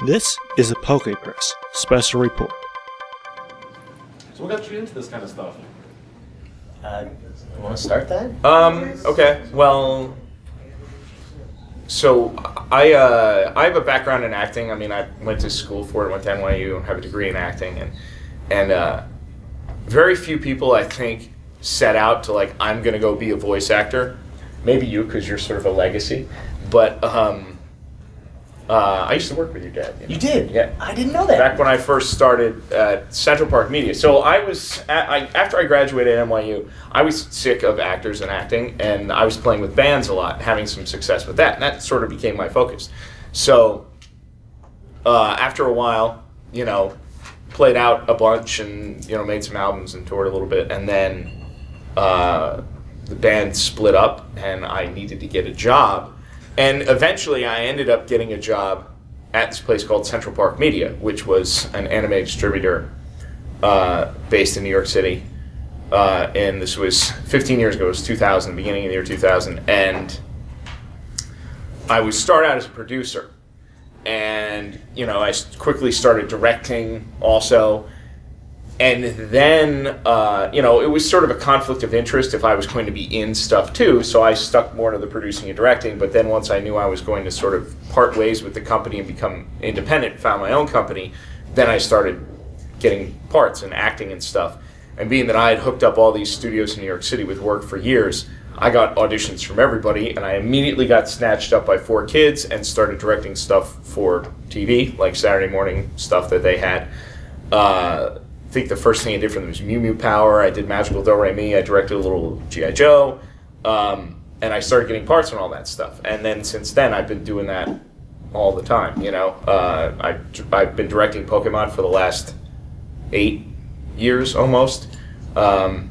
This is a PokePress special report. So what got you into this kind of stuff? You want to start that? Okay. Well, so I have a background in acting. I mean, I went to school for it, went to NYU, have a degree in acting, and very few people, I think, set out to like, I'm gonna go be a voice actor. Maybe you, because you're sort of a legacy, but I used to work with your dad. You did? Yeah. I didn't know that. Back when I first started at Central Park Media. So after I graduated at NYU, I was sick of actors and acting, and I was playing with bands a lot, having some success with that, and that sort of became my focus. So after a while, played out a bunch and, made some albums and toured a little bit, and then the band split up, and I needed to get a job. And eventually I ended up getting a job at this place called Central Park Media, which was an anime distributor based in New York City. And this was 15 years ago, it was 2000, beginning of the year 2000. And I would start out as a producer. And, I quickly started directing also. And then, it was sort of a conflict of interest if I was going to be in stuff too, so I stuck more to the producing and directing, but then once I knew I was going to sort of part ways with the company and become independent, found my own company, then I started getting parts and acting and stuff. And being that I had hooked up all these studios in New York City with work for years, I got auditions from everybody, and I immediately got snatched up by 4 kids and started directing stuff for TV, like Saturday morning stuff that they had. I think the first thing I did for them was Mew Mew Power. I did Magical Do-Re-Mi. I directed a little G.I. Joe. And I started getting parts and all that stuff. And then since then, I've been doing that all the time, I've been directing Pokemon for the last 8 years almost. So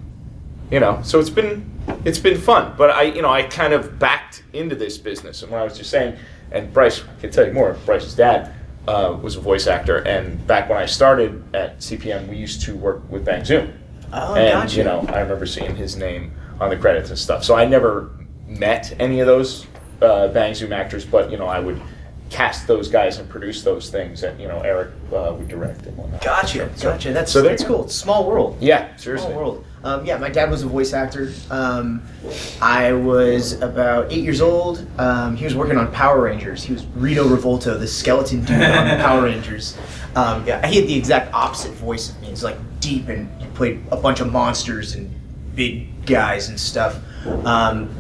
it's been fun. But I kind of backed into this business. And when I was just saying, and Bryce can tell you more, Bryce's dad was a voice actor, and back when I started at CPM, we used to work with Bang Zoom. Oh, and, gotcha. I remember seeing his name on the credits and stuff. So I never met any of those Bang Zoom actors, but, I would cast those guys and produce those things that, Eric would direct and whatnot. Gotcha. That's that's cool. It's a small world. Yeah, seriously. Small world. My dad was a voice actor. I was about 8 years old. He was working on Power Rangers. He was Rito Revolto, the skeleton dude on the Power Rangers. He had the exact opposite voice of me. He's like deep, and he played a bunch of monsters and big guys and stuff.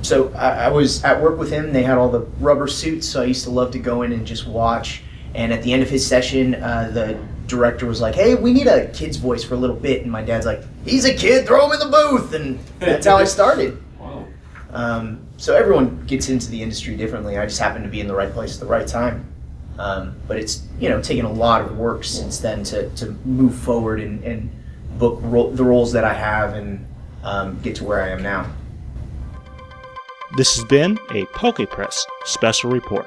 So I was at work with him. They had all the rubber suits, so I used to love to go in and just watch. And at the end of his session, the director was like, "Hey, we need a kid's voice for a little bit." And my dad's like, "He's a kid, throw him in the booth." And that's how I started. Wow. So everyone gets into the industry differently. I just happened to be in the right place at the right time. But it's taken a lot of work since then to move forward and book the roles that I have and get to where I am now. This has been a PokePress special report.